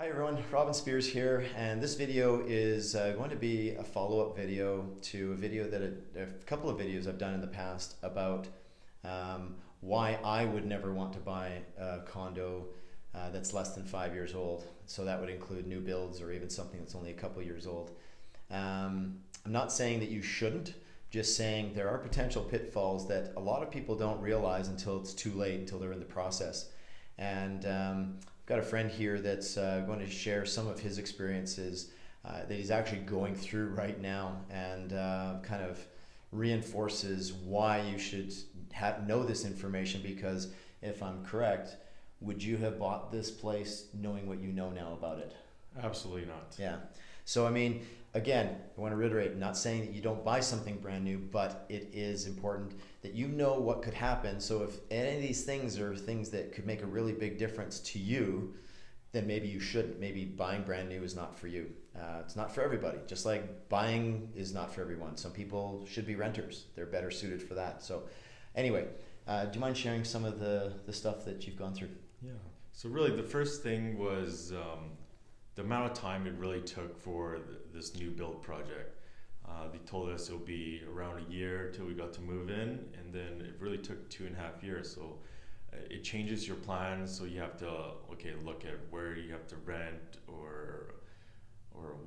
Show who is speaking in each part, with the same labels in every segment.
Speaker 1: Hi everyone, Robin Spears here, and this video is going to be a follow-up video to a video that a couple of videos I've done in the past about why I would never want to buy a condo that's less than 5 years old. So that would include new builds or even something that's only a couple years old. I'm not saying that you shouldn't, just saying there are potential pitfalls that a lot of people don't realize until it's too late, until they're in the process. And I've got a friend here that's going to share some of his experiences that he's actually going through right now, and kind of reinforces why you should know this information, because if I'm correct, would you have bought this place knowing what you know now about it?
Speaker 2: Absolutely not.
Speaker 1: Yeah. So, I mean, again, I want to reiterate, not saying that you don't buy something brand new, but it is important that you know what could happen. So if any of these things are things that could make a really big difference to you, then maybe you shouldn't. Maybe buying brand new is not for you. It's not for everybody. Just like buying is not for everyone. Some people should be renters. They're better suited for that. So anyway, do you mind sharing some of the stuff that you've gone through?
Speaker 2: Yeah. So really the first thing was the amount of time it really took for this new build project. They told us it would be around a year till we got to move in, and then it really took 2.5 years. So it changes your plans. So you have to look at where you have to rent or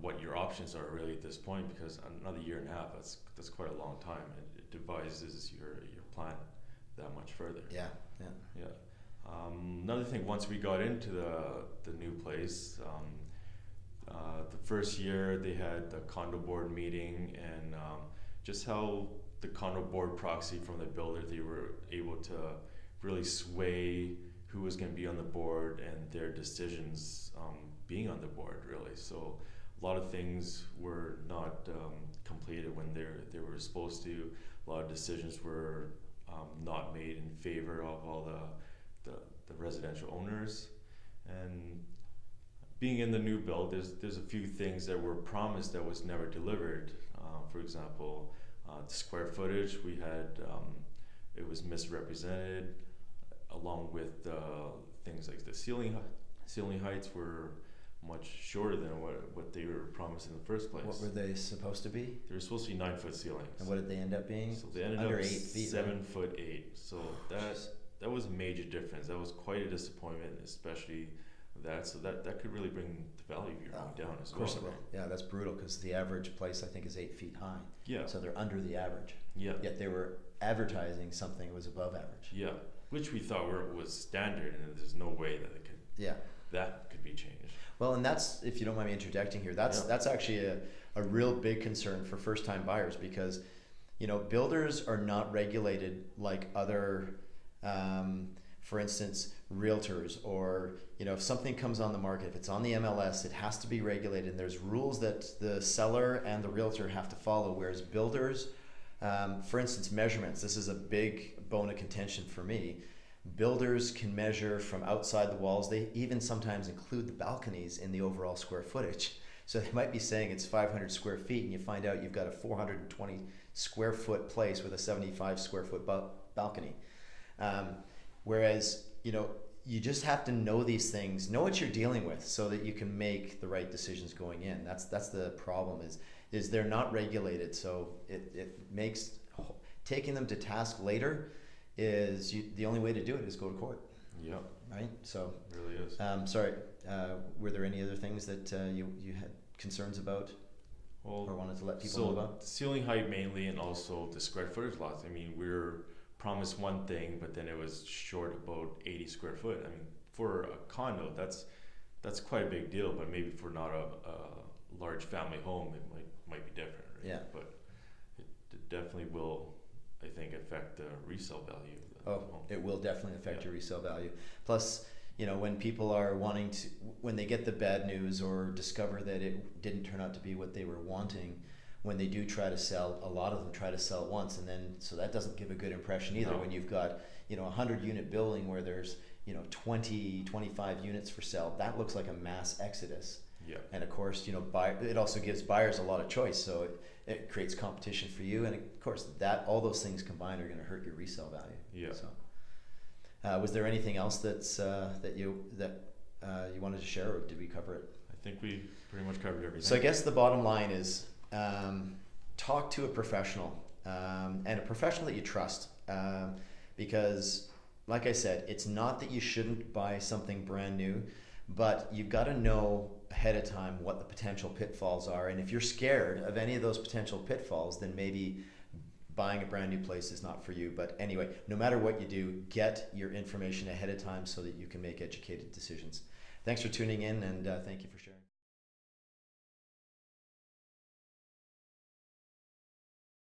Speaker 2: what your options are really at this point, because another 1.5 years, that's quite a long time. It devises your plan that much further.
Speaker 1: Yeah.
Speaker 2: Another thing, once we got into the new place, the first year they had the condo board meeting, and just how the condo board proxy from the builder, they were able to really sway who was going to be on the board and their decisions being on the board, really. So a lot of things were not completed when they were supposed to. A lot of decisions were not made in favor of all the residential owners. And being in the new build, there's a few things that were promised that was never delivered. For example, the square footage we had, it was misrepresented, along with things like the ceiling heights were much shorter than what they were promised in the first place.
Speaker 1: What were they supposed to be?
Speaker 2: They were supposed to be 9-foot ceilings.
Speaker 1: And what did they end up being?
Speaker 2: So they ended
Speaker 1: under
Speaker 2: up
Speaker 1: 8 feet,
Speaker 2: 7'8". So that was a major difference. That was quite a disappointment, especially that. So that could really bring the value of your home down as well.
Speaker 1: Of course it will. Yeah, that's brutal, because the average place I think is 8 feet high.
Speaker 2: Yeah.
Speaker 1: So they're under the average.
Speaker 2: Yeah.
Speaker 1: Yet they were advertising something that was above average.
Speaker 2: Yeah, which we thought was standard, and there's no way that it could.
Speaker 1: Yeah.
Speaker 2: That could be changed.
Speaker 1: Well, and that's, if you don't mind me interjecting here, that's actually a real big concern for first-time buyers, because builders are not regulated like other, for instance, realtors, or if something comes on the market, if it's on the MLS, it has to be regulated, and there's rules that the seller and the realtor have to follow, whereas builders, for instance, measurements, this is a big bone of contention for me. Builders can measure from outside the walls. They even sometimes include the balconies in the overall square footage. So they might be saying it's 500 square feet, and you find out you've got a 420 square foot place with a 75 square foot balcony. Whereas, you just have to know these things, know what you're dealing with, so that you can make the right decisions going in. That's the problem, is they're not regulated. So it makes taking them to task later is the only way to do it is go to court.
Speaker 2: Yeah.
Speaker 1: Right? So
Speaker 2: It really is.
Speaker 1: sorry, were there any other things that you had concerns about, or wanted to let people know about?
Speaker 2: The ceiling height mainly, and also the square footage lots. I mean, we were promised one thing, but then it was short about 80 square foot. I mean, for a condo, that's quite a big deal, but maybe for not a large family home, it might be different. Right?
Speaker 1: Yeah.
Speaker 2: But it definitely will, I think, affect the resale value of the home.
Speaker 1: It will definitely affect your resale value. Plus, when people are when they get the bad news or discover that it didn't turn out to be what they were wanting, when they do try to sell, a lot of them try to sell once, and then, so that doesn't give a good impression either.
Speaker 2: No.
Speaker 1: When you've got, a 100-unit building where there's, 20, 25 units for sale, that looks like a mass exodus.
Speaker 2: Yeah.
Speaker 1: And of course, it also gives buyers a lot of choice, so it creates competition for you, and of course, all those things combined are going to hurt your resale value.
Speaker 2: Yeah.
Speaker 1: So, was there anything else that you wanted to share, or did we cover it?
Speaker 2: I think we pretty much covered everything.
Speaker 1: So I guess the bottom line is talk to a professional, and a professional that you trust, because like I said, it's not that you shouldn't buy something brand new, but you've got to know ahead of time what the potential pitfalls are. And if you're scared of any of those potential pitfalls, then maybe buying a brand new place is not for you. But anyway, no matter what you do, get your information ahead of time so that you can make educated decisions. Thanks for tuning in, and thank you for sharing.